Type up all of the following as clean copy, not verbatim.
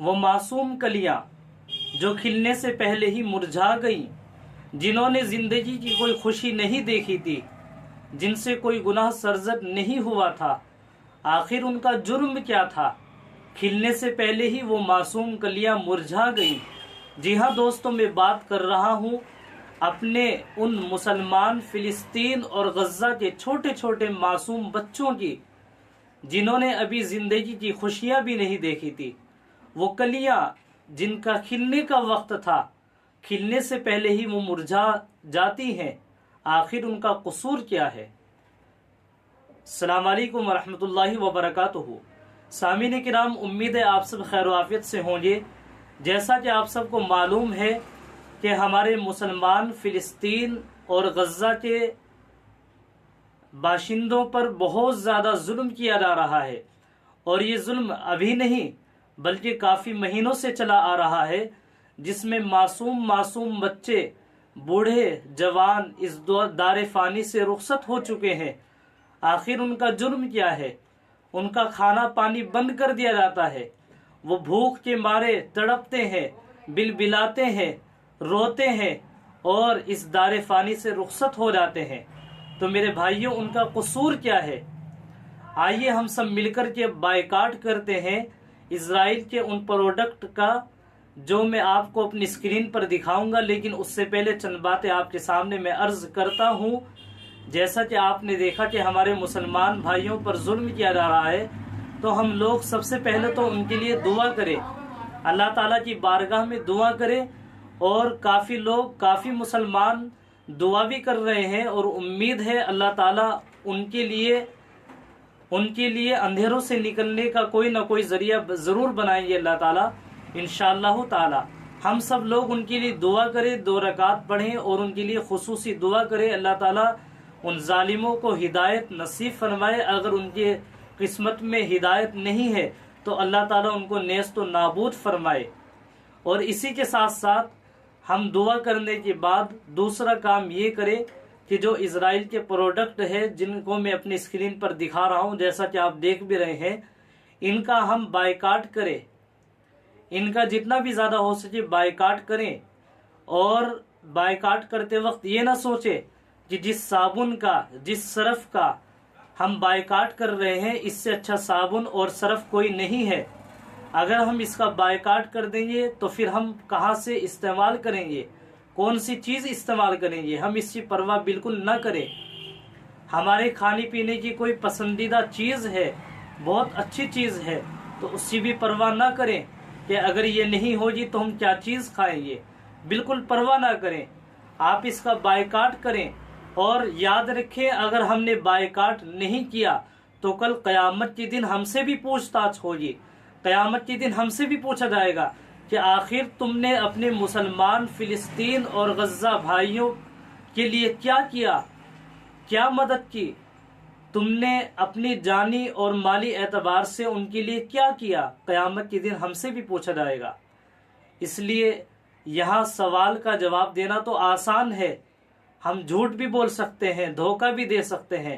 وہ معصوم کلیاں جو کھلنے سے پہلے ہی مرجھا گئیں، جنہوں نے زندگی کی کوئی خوشی نہیں دیکھی تھی، جن سے کوئی گناہ سرزد نہیں ہوا تھا، آخر ان کا جرم کیا تھا؟ کھلنے سے پہلے ہی وہ معصوم کلیاں مرجھا گئیں۔ جی ہاں دوستوں، میں بات کر رہا ہوں اپنے ان مسلمان فلسطین اور غزہ کے چھوٹے چھوٹے معصوم بچوں کی، جنہوں نے ابھی زندگی کی خوشیاں بھی نہیں دیکھی تھی۔ وہ کلیاں جن کا کھلنے کا وقت تھا، کھلنے سے پہلے ہی وہ مرجھا جاتی ہیں، آخر ان کا قصور کیا ہے؟ السلام علیکم ورحمۃ اللہ وبرکاتہ۔ سامعین کرام، امید ہے آپ سب خیر و عافیت سے ہوں گے۔ جیسا کہ آپ سب کو معلوم ہے کہ ہمارے مسلمان فلسطین اور غزہ کے باشندوں پر بہت زیادہ ظلم کیا جا رہا ہے، اور یہ ظلم ابھی نہیں بلکہ کافی مہینوں سے چلا آ رہا ہے، جس میں معصوم بچے، بوڑھے، جوان اس دار فانی سے رخصت ہو چکے ہیں۔ آخر ان کا جرم کیا ہے؟ ان کا کھانا پانی بند کر دیا جاتا ہے، وہ بھوک کے مارے تڑپتے ہیں، بلبلاتے ہیں، روتے ہیں اور اس دار فانی سے رخصت ہو جاتے ہیں۔ تو میرے بھائیوں، ان کا قصور کیا ہے؟ آئیے ہم سب مل کر کے بائیکاٹ کرتے ہیں اسرائیل کے ان پروڈکٹ کا، جو میں آپ کو اپنی اسکرین پر دکھاؤں گا، لیکن اس سے پہلے چند باتیں آپ کے سامنے میں عرض کرتا ہوں۔ جیسا کہ آپ نے دیکھا کہ ہمارے مسلمان بھائیوں پر ظلم کیا جا رہا ہے، تو ہم لوگ سب سے پہلے تو ان کے لیے دعا کریں، اللہ تعالیٰ کی بارگاہ میں دعا کریں، اور کافی مسلمان دعا بھی کر رہے ہیں، اور امید ہے اللہ تعالیٰ ان کے لیے اندھیروں سے نکلنے کا کوئی نہ کوئی ذریعہ ضرور بنائیں گے اللہ تعالیٰ انشاءاللہ تعالیٰ۔ ہم سب لوگ ان کے لیے دعا کریں، 2 رکعت پڑھیں اور ان کے لیے خصوصی دعا کریں، اللہ تعالیٰ ان ظالموں کو ہدایت نصیب فرمائے۔ اگر ان کے قسمت میں ہدایت نہیں ہے تو اللہ تعالیٰ ان کو نیست و نابود فرمائے۔ اور اسی کے ساتھ ساتھ ہم دعا کرنے کے بعد دوسرا کام یہ کریں کہ جو اسرائیل کے پروڈکٹ ہے، جن کو میں اپنی اسکرین پر دکھا رہا ہوں، جیسا کہ آپ دیکھ بھی رہے ہیں، ان کا ہم بائیکاٹ کریں، ان کا جتنا بھی زیادہ ہو سکے بائیکاٹ کریں۔ اور بائیکاٹ کرتے وقت یہ نہ سوچے کہ جس صابن کا، جس صرف کا ہم بائیکاٹ کر رہے ہیں، اس سے اچھا صابن اور صرف کوئی نہیں ہے۔ اگر ہم اس کا بائیکاٹ کر دیں گے تو پھر ہم کہاں سے استعمال کریں گے، کون سی چیز استعمال کریں گے؟ ہم اس کی پرواہ بالکل نہ کریں۔ ہمارے کھانے پینے کی کوئی پسندیدہ چیز ہے، بہت اچھی چیز ہے، تو اس کی بھی پرواہ نہ کریں کہ اگر یہ نہیں ہوگی تو ہم کیا چیز کھائیں گے۔ بالکل پرواہ نہ کریں، آپ اس کا بائیکاٹ کریں، اور یاد رکھیں اگر ہم نے بائیکاٹ نہیں کیا تو کل قیامت کے دن ہم سے بھی پوچھ تاچھ ہوگی۔ قیامت کے دن ہم سے بھی پوچھا جائے گا کہ آخر تم نے اپنے مسلمان فلسطین اور غزہ بھائیوں کے لیے کیا کیا، کیا مدد کی، تم نے اپنی جانی اور مالی اعتبار سے ان کے لیے کیا کیا؟ قیامت کے دن ہم سے بھی پوچھا جائے گا۔ اس لیے یہاں سوال کا جواب دینا تو آسان ہے، ہم جھوٹ بھی بول سکتے ہیں، دھوکہ بھی دے سکتے ہیں،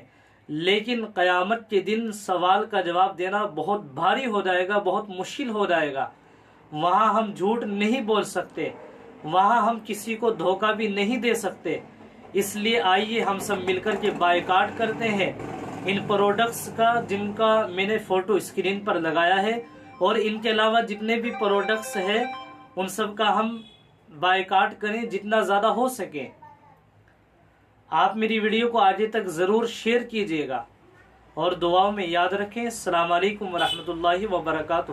لیکن قیامت کے دن سوال کا جواب دینا بہت بھاری ہو جائے گا، بہت مشکل ہو جائے گا۔ وہاں ہم جھوٹ نہیں بول سکتے، وہاں ہم کسی کو دھوکہ بھی نہیں دے سکتے۔ اس لیے آئیے ہم سب مل کر کے بائیکاٹ کرتے ہیں ان پروڈکٹس کا، جن کا میں نے فوٹو اسکرین پر لگایا ہے، اور ان کے علاوہ جتنے بھی پروڈکٹس ہیں ان سب کا ہم بائیکاٹ کریں جتنا زیادہ ہو سکے۔ آپ میری ویڈیو کو آگے تک ضرور شیئر کیجیے گا، اور دعاؤں میں یاد رکھیں۔ السلام علیکم ورحمۃ اللہ وبرکاتہ۔